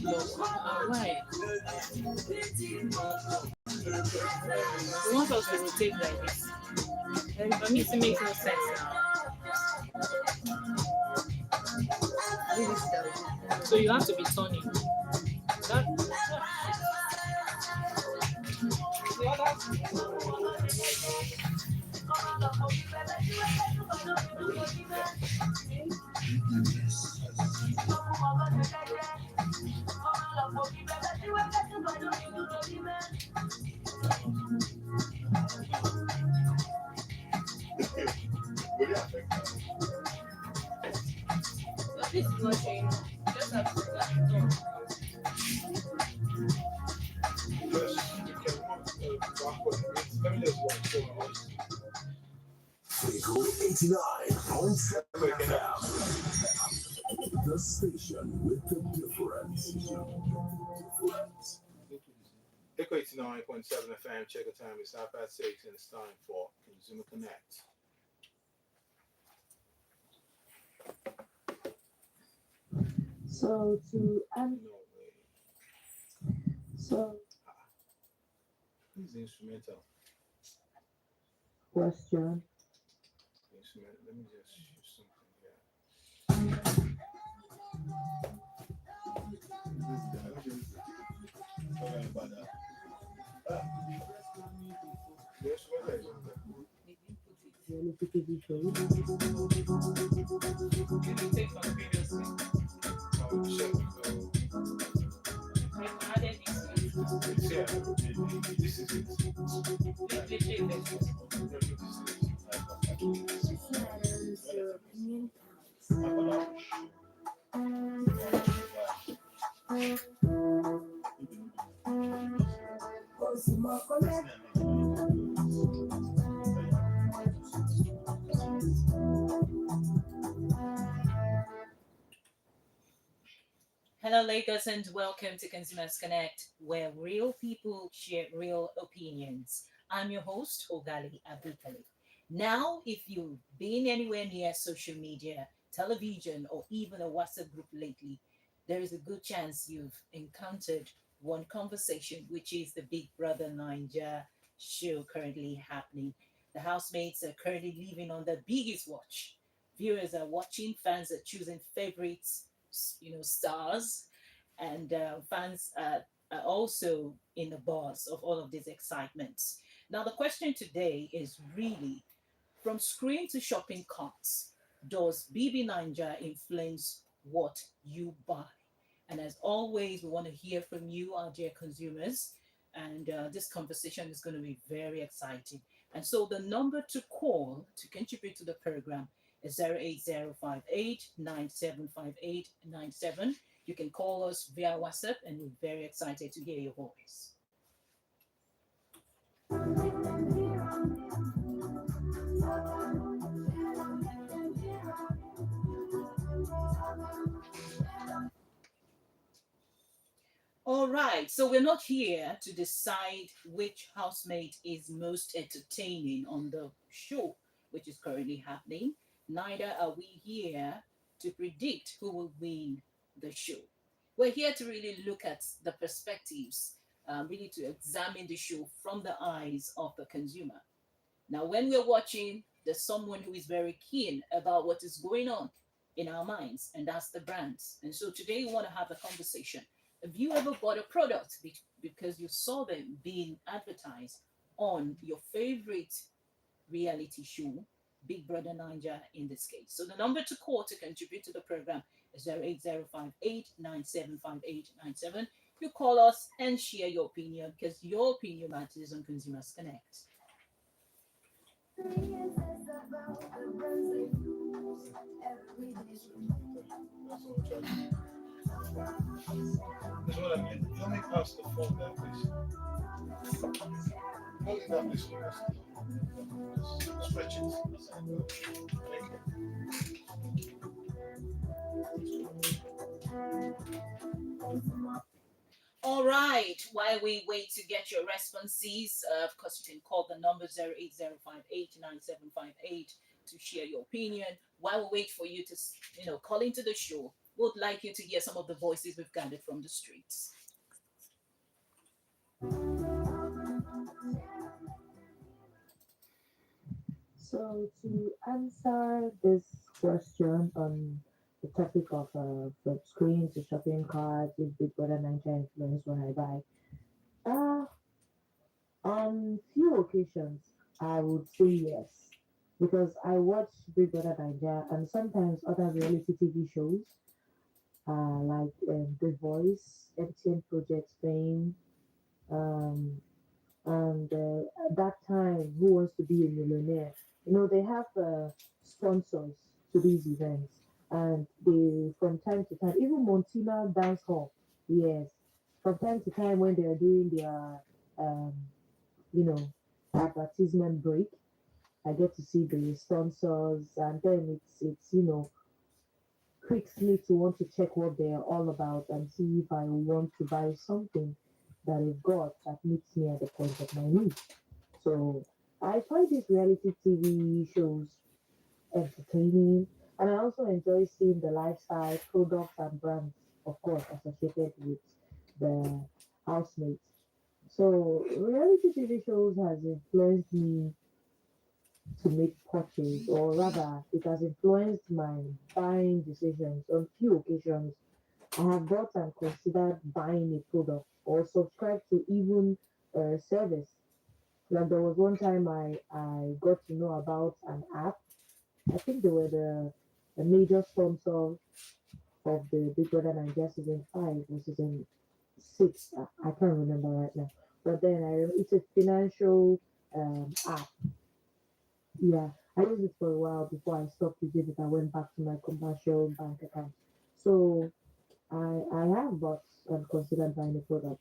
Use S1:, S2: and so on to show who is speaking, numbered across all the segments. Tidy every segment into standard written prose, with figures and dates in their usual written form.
S1: Why? You want us to rotate like this? For me, it makes no sense now. So you have to be turning. That, this is not showing. Just have to turn.
S2: Eagle 89.7 FM. The station with the difference.
S3: Echo 89.7 FM, check the time, it's 6:30 and it's time for Consumer Connect.
S4: So to end,
S3: No way.
S4: so
S3: This is instrumental.
S4: question.
S3: Instrument. Let me just show something here. The instrumental is on there.
S4: You want me to give you show?
S1: Can you take from previous thing?
S3: Check.
S1: I added this.
S3: It's here. This is it.
S1: Play this.
S4: Your opinion. Consumer Connect.
S1: Hello, Lagos, and welcome to Consumers Connect, where real people share real opinions. I'm your host, Ogali Abikale. Now, if you've been anywhere near social media, television, or even a WhatsApp group lately, there is a good chance you've encountered one conversation, which is the Big Brother Ninja show currently happening. The housemates are currently living on the biggest watch. Viewers are watching, fans are choosing favorites, stars, and fans are also in the buzz of all of these excitements. Now, the question today is really from screen to shopping carts, does BB Ninja influence what you buy? And as always, we want to hear from you, our dear consumers. And this conversation is going to be very exciting. And so the number to call to contribute to the program is 08058975897. You can call us via WhatsApp, and we're very excited to hear your voice. All right, so we're not here to decide which housemate is most entertaining on the show, which is currently happening. Neither are we here to predict who will win the show. We're here to really look at the perspectives, really to examine the show from the eyes of the consumer. Now, when we're watching, there's someone who is very keen about what is going on in our minds, and that's the brands. And so today we want to have a conversation. Have you ever bought a product because you saw them being advertised on your favorite reality show, Big Brother Ninja in this case? So the number to call to contribute to the program is 08058975897. You call us and share your opinion because your opinion matters on Consumers Connect.
S3: That's what I mean. Let me pass the phone down, please. Hold it down, please. Stretch it. Thank you.
S1: All right. While we wait to get your responses, of course, you can call the number 080589758 to share your opinion. While we wait for you to, call into the show, would like you to hear some of the voices we've gathered from the streets.
S4: So to answer this question on the topic of from screen to shopping cart, if Big Brother Nigeria influence when I buy, on few occasions I would say yes, because I watch Big Brother Nigeria and sometimes other reality TV shows, like The Voice, MTN Project Fame, um, and at that time, Who Wants to Be a Millionaire? They have sponsors to these events, and they from time to time, even Montina Dance Hall, yes, from time to time when they are doing their um, you know advertisement break, I get to see the sponsors, and then it's pricks me to want to check what they're all about and see if I want to buy something that they've got that meets me at the point of my need. So I find these reality TV shows entertaining, and I also enjoy seeing the lifestyle, products, and brands, of course, associated with the housemates. So reality TV shows has influenced me to make purchase, or rather, it has influenced my buying decisions. On few occasions, I have bought and considered buying a product or subscribe to even a service. Like there was one time I got to know about an app. I think they were the major sponsor of the Big Brother Nigeria season 5 or season 6. I can't remember right now. But then it's a financial app. Yeah, I used it for a while before I stopped using it. I went back to my commercial bank account. So I have bought and considered buying a product,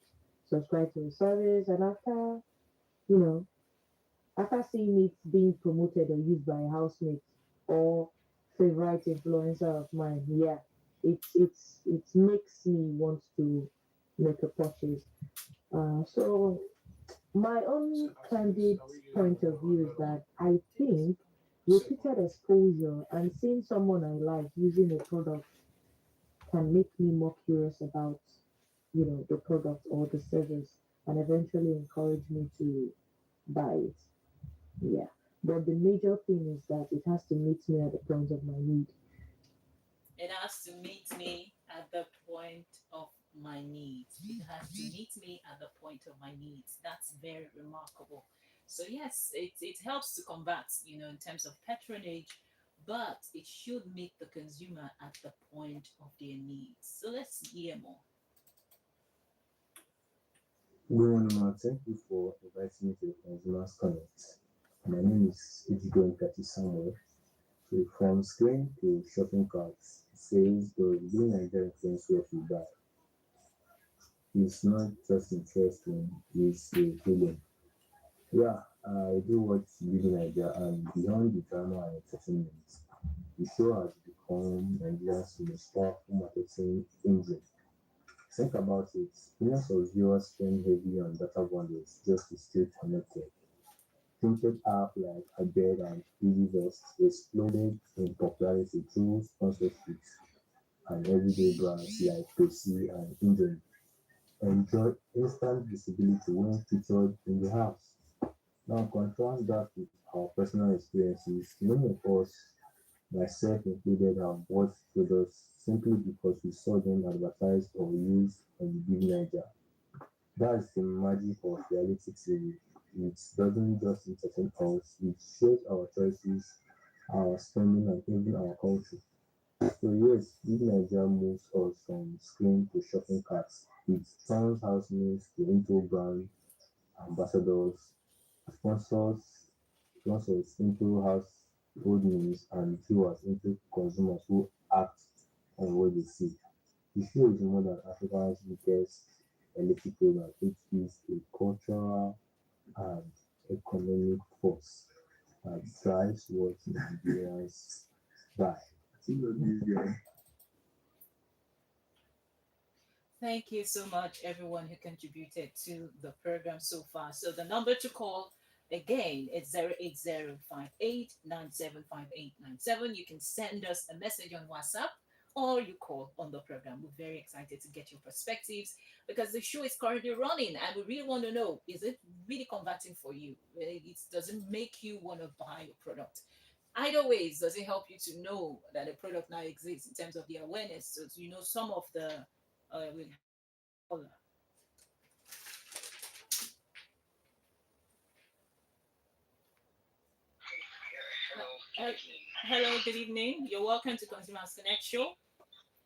S4: subscribe to the service, and you know after seeing it being promoted or used by a housemate or favorite influencer of mine, yeah, it makes me want to make a purchase. So my own candid point of view is that I think repeated exposure and seeing someone I like using a product can make me more curious about, the product or the service, and eventually encourage me to buy it. Yeah. But the major thing is that it has to meet me at the point of my need.
S1: It has to meet me at the point of my needs. It has to meet me at the point of my needs. That's very remarkable. So yes, it helps to combat, in terms of patronage, but it should meet the consumer at the point of their needs. So let's hear more.
S5: Good morning, ma. Thank you for inviting me to the Consumers Connect. My name is Ejigo Nkati Samuel. So, from screen to shopping carts, it says the being Nigeria influence what you buy. It's not just interesting, it's a feeling. Yeah, I do watch Leading Nigeria, and beyond the drama and entertainment, the show has become Nigeria's most powerful marketing engine. Think about it. Millions of viewers spend heavily on data bundles just to stay connected. Fintech apps like Abed and EasyVest exploded in popularity through sponsorships, and everyday brands like Pepsi and Indomie enjoy instant visibility when featured in the house. Now contrast that with our personal experiences. Many of us, myself included, have bought products simply because we saw them advertised or used on the Big Niger. That's the magic of reality TV. It doesn't just entertain us, it shows our choices, our spending, and even our culture. So yes, Big Nigeria moves us from screen to shopping carts. It turns housemates into brand ambassadors, sponsors, sponsors into household names, and viewers into consumers who act on what they see. The show is more than Africa's biggest elite program. It is a cultural and economic force that drives what Nigerians buy.
S1: Thank you so much, everyone who contributed to the program so far. So the number to call again is 08058975897. You can send us a message on WhatsApp or you call on the program. We're very excited to get your perspectives because the show is currently running and we really want to know, is it really converting for you? Does it make you want to buy a product? Either ways, does it help you to know that a product now exists in terms of the awareness? So you know some of the we have caller.
S6: Hello, good
S1: Uh,
S6: evening.
S1: Hello, good evening. You're welcome to Consumers Connect Show.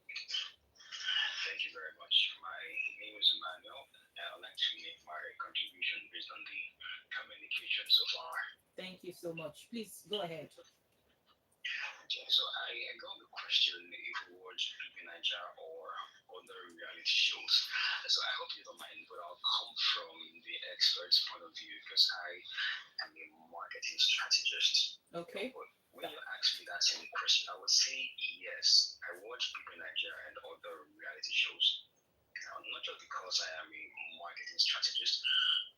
S6: Thank you very much. My name is Emmanuel, and I'd like to make my contribution based on the communication so far.
S1: Thank you so much. Please go ahead.
S6: Okay, so I got the question if we watch Baby Niger or other reality shows. So I hope you don't mind, but I'll come from the expert's point of view because I am a marketing strategist.
S1: Okay.
S6: But when you ask me that same question, I would say yes. I watch Baby Niger and other reality shows. Not just because I am a marketing strategist,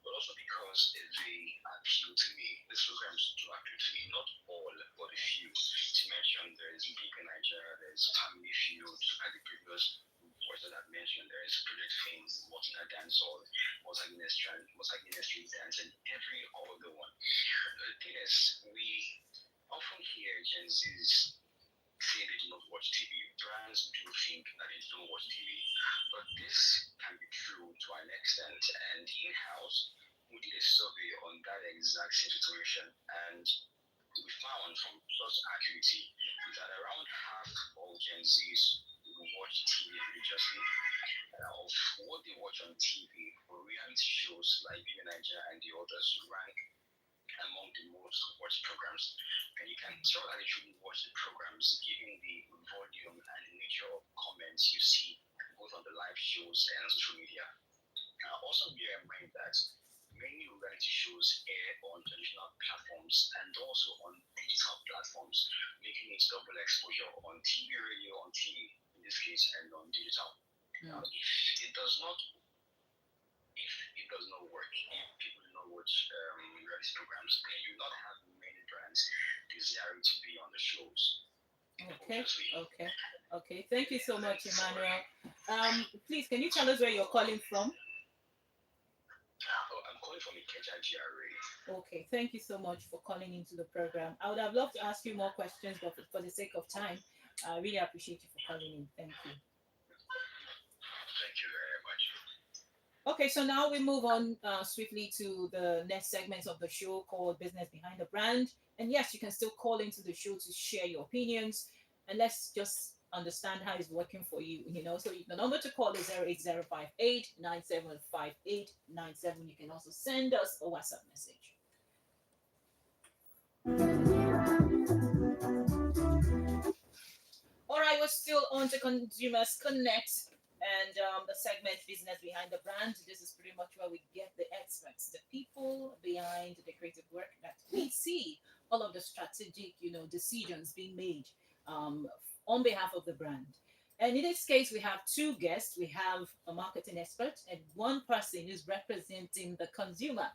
S6: but also because they appeal to me. These programs do appeal to me. Not all, but a few. To mention, there is Big Nigeria, there is Family Feud, and the previous voice that I've mentioned, there is Project Fame, Mortina Dancehall, Mosagina Street Dance, and every other one. The thing is, we often hear Gen Zs say they do not watch TV. Brands do think that they don't watch TV. But this can be true to an extent. And in house, we did a survey on that exact same situation. And we found from plus accuracy that around half of Gen Zs who watch TV religiously. Of what they watch on TV, for reality shows like Viva Nigeria and the others rank among the most watched programs. And you can tell that you shouldn't watch the programs given the volume and the nature of comments you see both on the live shows and on social media. Also bear in mind that many reality shows air on traditional platforms and also on digital platforms, making it double exposure on TV, radio, on TV in this case, and on digital.
S1: Mm.
S6: If it does not if it does not work, if people do not watch reality programs, then you will not have many brands desiring to be on the shows.
S1: Okay.
S6: Obviously,
S1: Okay. Okay. Thank you so much, Emmanuel. Please, can you tell us where you're calling from?
S6: I'm calling from Ikeja GRA.
S1: Okay. Thank you so much for calling into the program. I would have loved to ask you more questions, but for the sake of time, I really appreciate you for calling in. Thank you.
S6: Thank you very much.
S1: Okay, so now we move on swiftly to the next segment of the show called Business Behind the Brand. And yes, you can still call into the show to share your opinions. And let's just understand how it's working for you. So the number to call is 08058975897. You can also send us a WhatsApp message. All right, we're still on to Consumers Connect and the segment Business Behind the Brand. This is pretty much where we get the experts, the people behind the creative work that we see, all of the strategic, decisions being made um, on behalf of the brand. And in this case, we have two guests. We have a marketing expert and one person who's representing the consumer.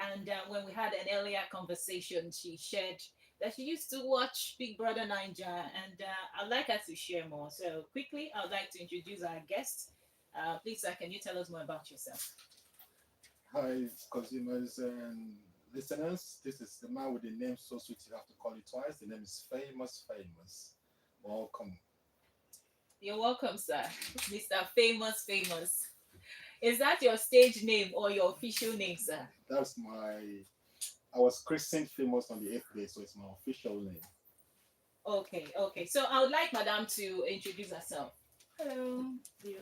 S1: And when we had an earlier conversation, she shared that she used to watch Big Brother Ninja, and I'd like her to share more. So, quickly, I'd like to introduce our guest. Please, sir, can you tell us more about yourself?
S3: Hi, consumers and listeners. This is the man with the name so sweet you have to call it twice. The name is Famous. Welcome.
S1: You're welcome, sir. Mr. Famous. Is that your stage name or your official name, sir?
S3: That's my. I was christened Famous on the 8th day, so it's my official name.
S1: Okay. So, I would like Madame to introduce herself.
S7: Hello, dear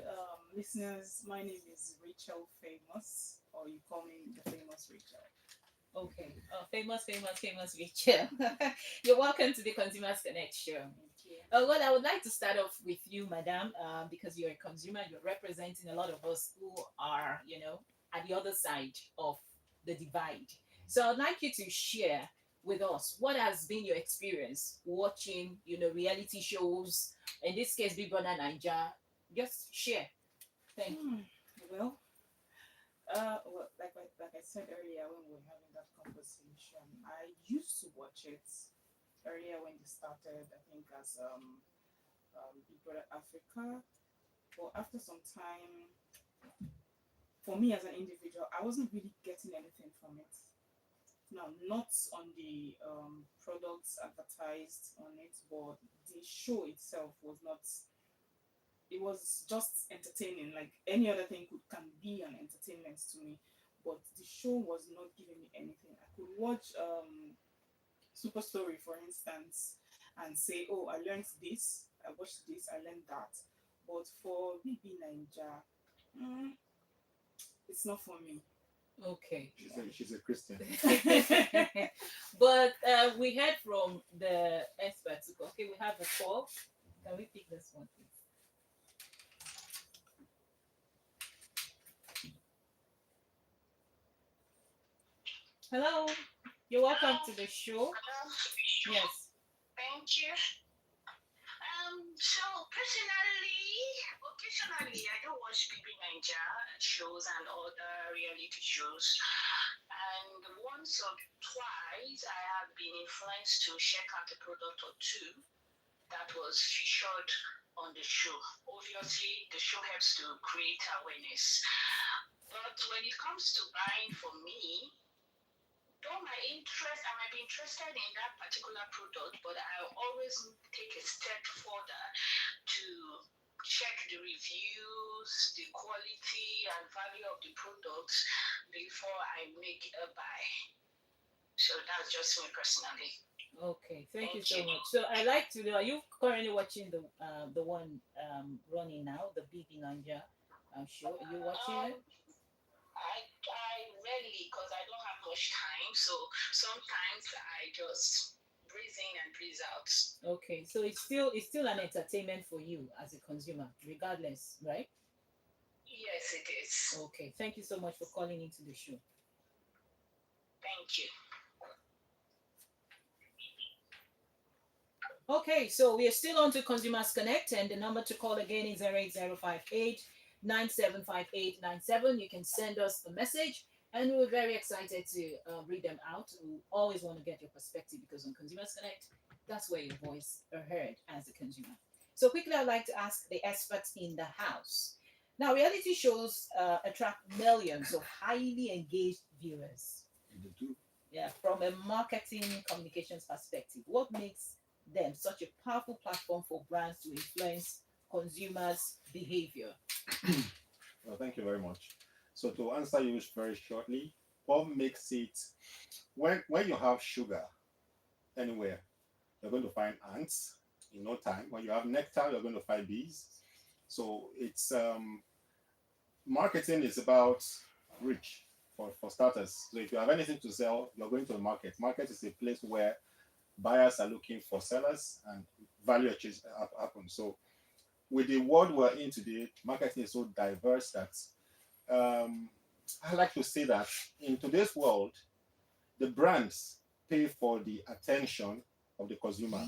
S7: listeners. My name is Rachel Famous, or you call me the Famous Rachel.
S1: Okay. Famous, Rachel. You're welcome to the Consumers Connect show.
S7: Thank you.
S1: Well, I would like to start off with you, madam, because you're a consumer, you're representing a lot of us who are, at the other side of the divide. So I'd like you to share with us what has been your experience watching, reality shows, in this case, Big Brother Niger. Just share. Thank you.
S7: Well, like I said earlier when we were having that conversation, I used to watch it earlier when it started. I think as Big Brother Africa. But after some time, for me as an individual, I wasn't really getting anything from it. Now, not on the products advertised on it, but the show itself was not. It was just entertaining, like any other thing can be an entertainment to me. But the show was not giving me anything. I could watch Super Story, for instance, and say, "Oh, I learned this. I watched this. I learned that." But for BB Ninja, mm, it's not for me.
S1: Okay.
S3: She's a Christian.
S1: But we heard from the experts. Okay, we have a call. Can we pick this one, please? Hello, you're welcome to the show. Yes.
S6: Thank you. So occasionally, I do watch BB Ninja shows and other reality shows. And once or twice, I have been influenced to check out a product or two that was featured on the show. Obviously, the show helps to create awareness. But when it comes to buying for me, though I might be interested in that particular product, but I always take a step further to check the reviews, the quality and value of the products before I make a buy. So that's just me personally.
S1: Okay, thank you
S6: Thank
S1: so
S6: you.
S1: much. So I like to know, are you currently watching the one running now, the BB Ninja show? Are you watching it?
S6: I rarely, because I don't have much time, so sometimes I just breeze in and breeze out.
S1: Okay, so it's still an entertainment for you as a consumer, regardless, right?
S6: Yes, it is.
S1: Okay, thank you so much for calling into the show.
S6: Thank you.
S1: Okay, so we are still on to Consumers Connect, and the number to call again is 08058 975897. You can send us a message, and we're very excited to read them out. We always want to get your perspective because on Consumers Connect, that's where your voice are heard as a consumer. So, quickly, I'd like to ask the experts in the house. Now, reality shows attract millions of highly engaged viewers.
S3: They do.
S1: Yeah, from a marketing communications perspective, what makes them such a powerful platform for brands to influence consumers' behavior?
S3: Well, thank you very much. So to answer you very shortly, what makes it when you have sugar anywhere, you're going to find ants in no time. When you have nectar, you're going to find bees. So it's marketing is about reach for starters. So if you have anything to sell, you're going to the market. Market is a place where buyers are looking for sellers and value exchange happens. So with the world we're in today, marketing is so diverse that um, I like to say that in today's world, the brands pay for the attention of the consumer,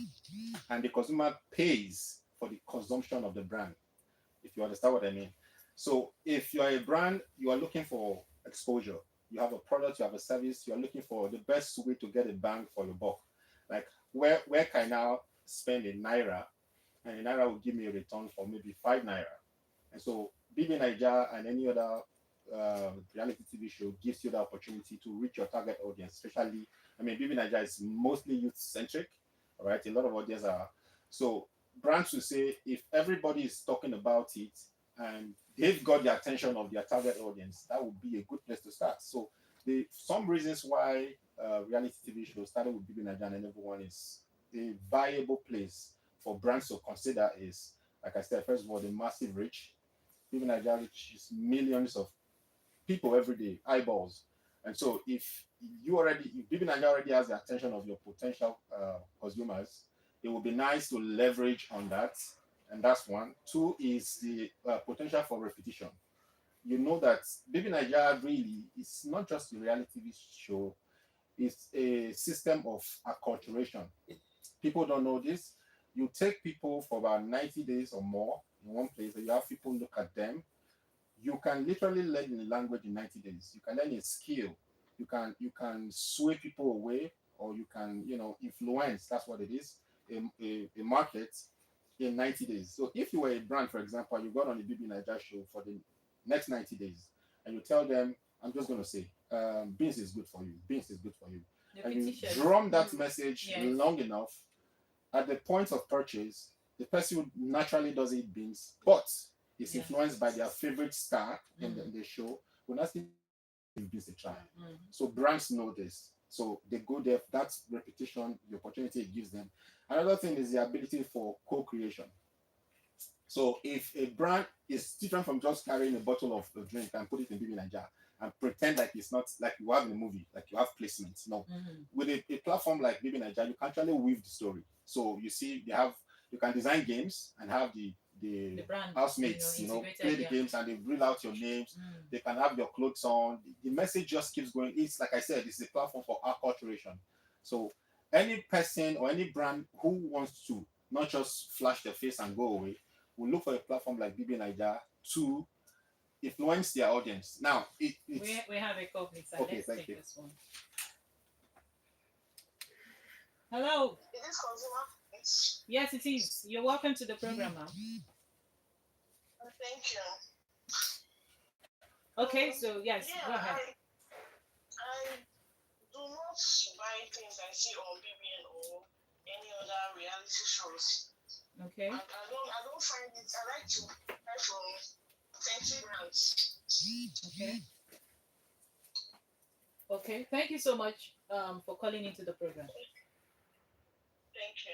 S3: and the consumer pays for the consumption of the brand. If you understand what I mean. So if you are a brand, you are looking for exposure. You have a product, you have a service, you are looking for the best way to get a bang for your buck. Like where can I now spend a naira and a naira will give me a return for maybe 5 naira. And so BB Niger and any other reality TV show gives you the opportunity to reach your target audience, especially, I mean, BB Niger is mostly youth centric, all right? A lot of audience are. So brands will say if everybody is talking about it and they've got the attention of their target audience, that would be a good place to start. So some reasons why reality TV shows started with BB Niger and everyone is a viable place for brands to consider is, like I said, first of all, the massive reach. BB Niger reaches millions of people every day, eyeballs. And so if BB Niger already has the attention of your potential consumers, it would be nice to leverage on that. And that's one. Two is the potential for repetition. You know that BB Niger really is not just a reality TV show, it's a system of acculturation. People don't know this. You take people for about 90 days or more in one place, and you have people look at them. You can literally learn a language in 90 days. You can learn a skill. You can sway people away, or you can influence. That's what it is. A market. in 90 days. So if you were a brand, for example, and you got on the BB Niger show for the next 90 days, and you tell them, I'm just going to say, beans is good for you, beans is good for you, and you
S1: Repetition.
S3: drum that message
S1: Yes.
S3: long enough, at the point of purchase, the person who naturally does eat beans, but is
S1: Yeah.
S3: influenced by their favorite star in
S1: Mm.
S3: the show, will not give beans a try.
S1: Mm.
S3: So brands know this. So they go there, that's repetition, the opportunity it gives them. Another thing is the ability for co-creation. So if a brand is different from just carrying a bottle of a drink and put it in BB Niger and pretend like it's not like you have in a movie, like you have placements. No.
S1: Mm.
S3: With a platform like BB Niger, you can actually weave the story. So you see, you can design games and have
S1: The
S3: the
S1: brand,
S3: housemates,
S1: integrated.
S3: play the
S1: Yeah.
S3: games and they reel out your names.
S1: Mm.
S3: They can have your clothes on. The message just keeps going. It's like I said, it's a platform for acculturation. So any person or any brand who wants to not just flash their face and go away will look for a platform like BB Niger to influence their audience. Now, it's
S1: We have a call, please.
S3: okay.
S1: Let's
S3: Thank
S1: take
S3: you.
S1: this one. Hello.
S6: Is this consumer?
S1: Yes, it is. You're welcome to the program, ma'am.
S6: Thank you.
S1: Okay, so yes,
S6: Yeah,
S1: go ahead.
S6: I do not buy things I see on BBN or any other reality shows.
S1: Okay.
S6: And I don't find it. I like to buy from authentic brands.
S1: Okay. Okay. Thank you so much for calling into the program.
S6: Thank you.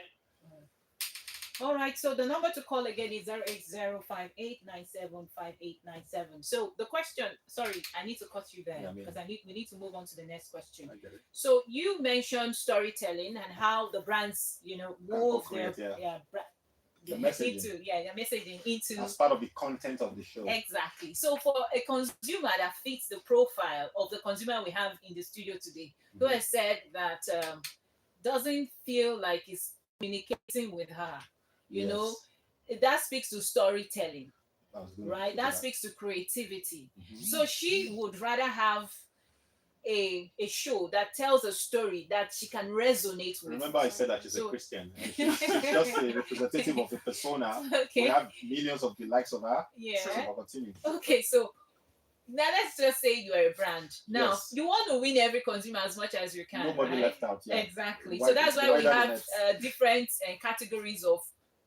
S1: All right. So the number to call again is 08058975897. So the question, sorry, I need to cut you there
S3: Yeah,
S1: because we need to move on to the next question.
S3: I get it.
S1: So you mentioned storytelling and how the brands, move their
S3: co-create, the
S1: their
S3: messaging
S1: their messaging into
S3: as part of the content of the show.
S1: exactly. So for a consumer that fits the profile of the consumer we have in the studio today, who has said that doesn't feel like it's communicating with her,
S3: Yes.
S1: that speaks to storytelling,
S3: I was gonna
S1: right?
S3: put
S1: That
S3: that.
S1: speaks to creativity.
S3: Mhm.
S1: So she would rather have a show that tells a story that she can resonate with.
S3: Remember, I said that she's a
S1: So-
S3: Christian. And she's just a representative of a persona. We
S1: Okay.
S3: have millions of the likes of her.
S1: Yeah.
S3: So continue.
S1: Okay, so now let's just say you are a brand. Now
S3: Yes.
S1: you want to win every consumer as much as you can.
S3: Nobody
S1: right?
S3: left out. Yeah.
S1: Exactly.
S3: Why-
S1: So that's why we
S3: why that
S1: have
S3: net?
S1: different categories of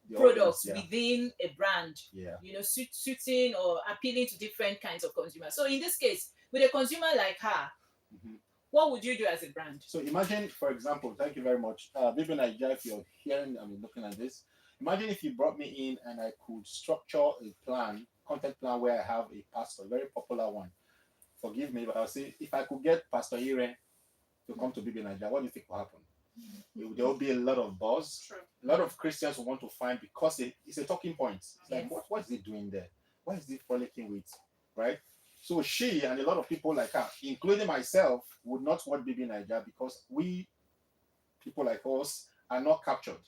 S3: The
S1: products
S3: audience,
S1: within a brand.
S3: yeah.
S1: Suiting or appealing to different kinds of consumers. So in this case, with a consumer like her,
S3: Mhm.
S1: what would you do as a brand?
S3: So imagine, for example, thank you very much. Vivian Nigeria, if you're hearing, looking at this, imagine if you brought me in and I could structure a content plan where I have a pastor, a very popular one. Forgive me, but I'll say if I could get Pastor Ire to come to Vivian Nigeria, what do you think will happen? There will be a lot of buzz.
S7: True.
S3: A lot of Christians will want to find because it's a talking point. It's like,
S1: Yes.
S3: what is he doing there? What is he frolicking with? Right? So she and a lot of people like her, including myself, would not watch BB Nigeria because we, people like us, are not captured.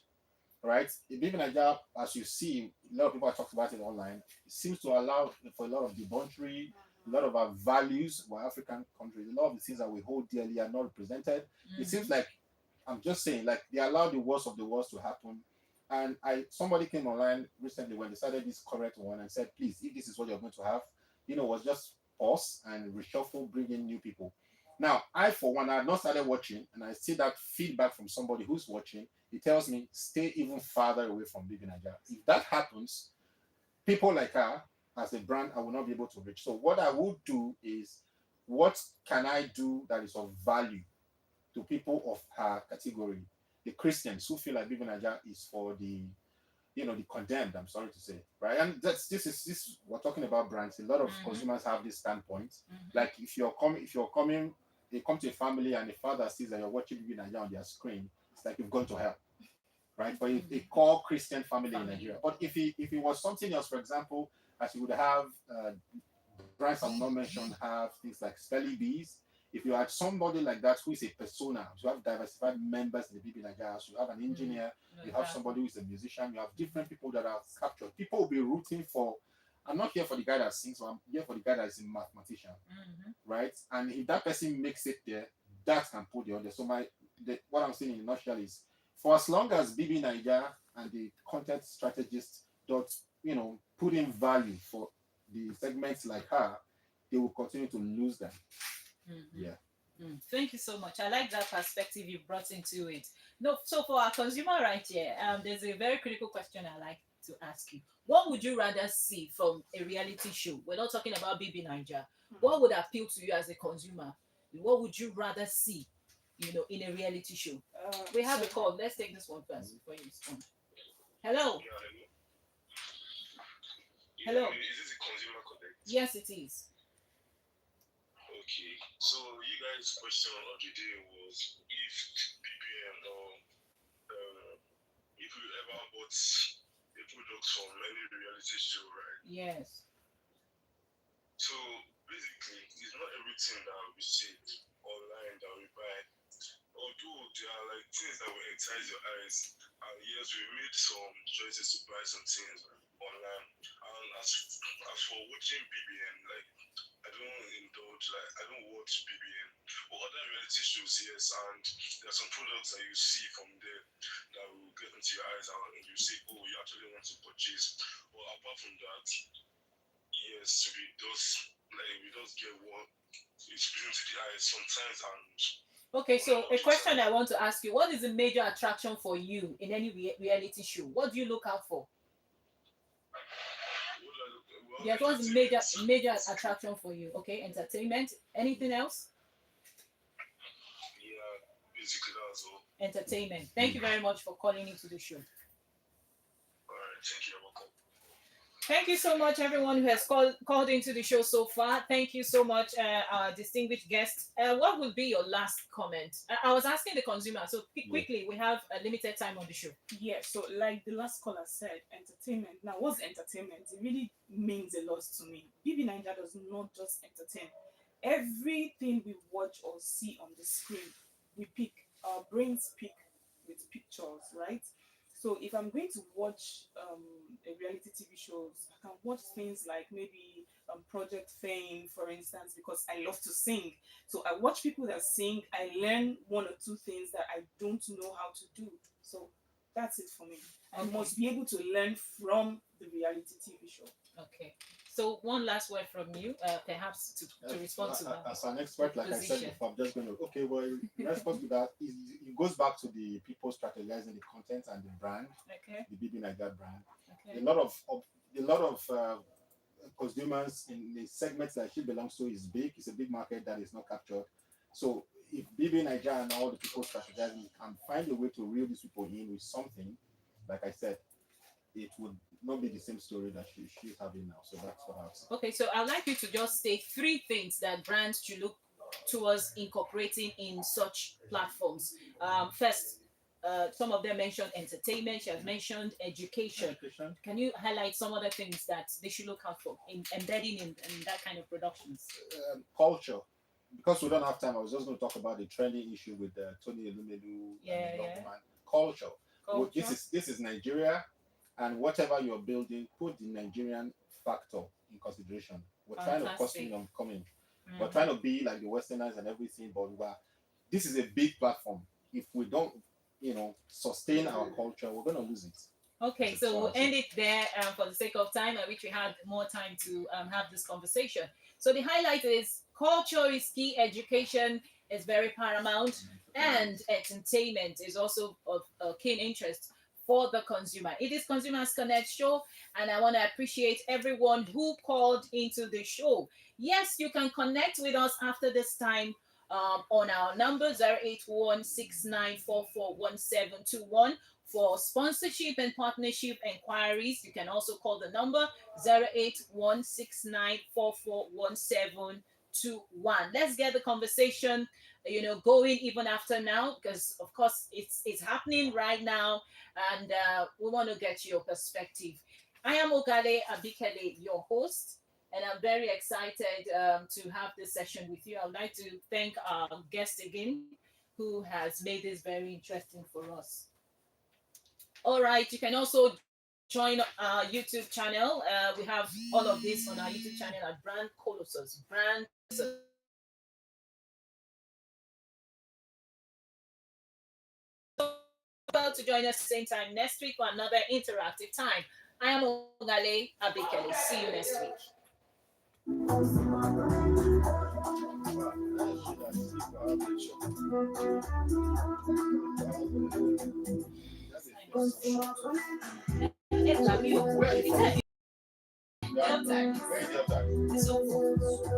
S3: Right? BB Nigeria, as you see, a lot of people have talked about it online, it seems to allow for a lot of debauchery, a lot of our values, our African countries, a lot of the things that we hold dearly are not represented. It seems like, I'm just saying, like they allow the worst of the worst to happen. And somebody came online recently when they started this correct one and said, please, if this is what you're going to have, was just pause and reshuffle, bring in new people. Now, I, for one, I have not started watching, and I see that feedback from somebody who's watching. It tells me, stay even farther away from Baby Nigeria. If that happens, people like her, as a brand, I will not be able to reach. So what I would do is, what can I do that is of value to people of her category? The Christians who feel like Baby Nigeria is for the condemned, I'm sorry to say, right? And this we're talking about brands. A lot of consumers have this standpoint. Like if you're coming, they come to a family and the father sees that you're watching Baby Nigeria on their screen, it's like you've gone to hell, right? For a core Christian family in Nigeria. But if it was something else, for example, as you would have brands I've not mentioned have things like Spelly Bees. If you had somebody like that who is a persona, you have diversified members in the BB Nigeria, you have an engineer, you have somebody who is a musician, you have different people that are captured. People will be rooting for, I'm not here for the guy that sings, I'm here for the guy that is a mathematician, right? And if that person makes it there, that can put the audience. So what I'm saying in a nutshell is, for as long as BB Niger and the content strategist don't, put in value for the segments like her, they will continue to lose them.
S1: Mhm.
S3: Yeah.
S1: Thank you so much. I like that perspective you brought into it. No, so for our consumer right here, there's a very critical question I like to ask you. What would you rather see from a reality show? We're not talking about BB Niger. What would appeal to you as a consumer? What would you rather see, in a reality show? We have a call. Let's take this one first before you respond. Hello.
S6: Yeah, hello.
S1: Hello.
S6: Is this a consumer connect?
S1: Yes, it is.
S6: Okay. So you guys' question of the day was if BBN or if you ever bought a product from any reality show, right?
S1: Yes.
S6: So basically, it's not everything that we see online that we buy. Although there are like things that will excite your eyes, and yes, we made some choices to buy some things online. And as for watching BBN, like I don't indulge, like I don't watch BBN. But other reality shows, yes, and there are some products that you see from there that will get into your eyes and you say, oh, you actually want to purchase. But apart from that, yes, we just get what is pleasing to the eyes sometimes and
S1: Okay, so a question I want to ask you: what is the major attraction for you in any reality show? What do you look out for?
S6: well,
S1: Yes, what's the major attraction for you? Okay, entertainment. Anything else?
S6: yeah, basically that's all.
S1: Entertainment. Thank you very much for calling into the show.
S6: Alright, thank you, you're welcome.
S1: Thank you so much, everyone who has called into the show so far. Thank you so much, our distinguished guest. What will be your last comment? I was asking the consumer, so quickly, we have a limited time on the show.
S7: Yeah, so like the last caller said, entertainment. Now, what's entertainment? It really means a lot to me. BB Niger does not just entertain. Everything we watch or see on the screen, we pick. Our brains pick with pictures, right? So if I'm going to watch a reality TV shows, I can watch things like maybe Project Fame, for instance, because I love to sing. So I watch people that sing. I learn one or two things that I don't know how to do. So that's it for me. I
S1: Okay.
S7: must be able to learn from the reality TV show.
S1: Okay. So one last word from you, perhaps to respond to that.
S3: As an expert, like I said before, I'm just going to, okay, well, in response to that, it goes back to the people strategizing the content and the brand,
S1: Okay.
S3: the BB Niger brand.
S1: Okay.
S3: A lot of consumers in the segments that she belongs to is big. It's a big market that is not captured. So if BB Niger and all the people strategizing can find a way to reel these people in with something, like I said, it would not be the same story that she's having now. So that's what I've said.
S1: Okay, so I'd like you to just state three things that brands should look towards incorporating in such platforms. First, some of them mentioned entertainment. She has mentioned education. Can you highlight some other things that they should look out for in embedding in that kind of productions?
S3: Culture. Because we don't have time, I was just going to talk about the trending issue with Tony Elumelu and the young woman. Culture. Well, this is Nigeria, and whatever you're building, put the Nigerian factor in consideration. We're trying to costing them coming. We're trying to be like the Westerners and everything, but this is a big platform. If we don't, sustain our culture, we're going to lose it.
S1: Okay, so we'll end it there for the sake of time. I wish we had more time to have this conversation. So the highlight is culture is key, education is very paramount, and entertainment is also of keen interest for the consumer. It is Consumers Connect show, and I want to appreciate everyone who called into the show. Yes, you can connect with us after this time on our number 08169441721 for sponsorship and partnership inquiries. You can also call the number 08169441721. Let's get the conversation going even after now, because of course it's happening right now, and we want to get your perspective. I am Ogale Abikele, your host, and I'm very excited to have this session with you. I would like to thank our guest again, who has made this very interesting for us. All right, you can also join our YouTube channel. We have all of this on our YouTube channel at Brand Colossus. Brand Colossus. About to join us same time next week for another interactive time. I am Ogale Abikele. See you next week.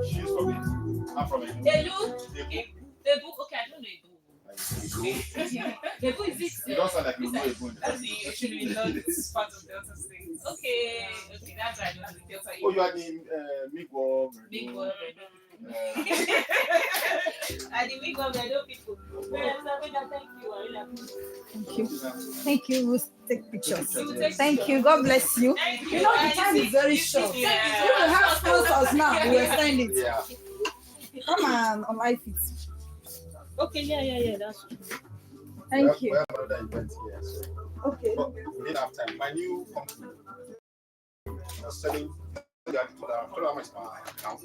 S3: She's from it. I'm from it.
S1: Ebu, okay, I don't know Ebu. Ebu is this?
S3: You don't sound like you know a boon.
S7: That's the actually not part of Delta State.
S1: Okay, that's right. That's the Delta.
S3: Oh, you are the Migwo.
S1: Big boy.
S3: Uh,
S1: And the big of the people. Thank you. I really appreciate
S8: Thank you. Thank you. We'll take pictures.
S1: it.
S8: Thank you. God bless you.
S1: Thank you.
S8: You know the time is very short. You will have sponsors now. We will extend it.
S3: yeah.
S8: Come on life it.
S1: Okay, yeah, that's true.
S8: Thank you.
S3: We have another event here. So.
S8: Okay.
S3: But we didn't have time. My new company was selling. How much my account?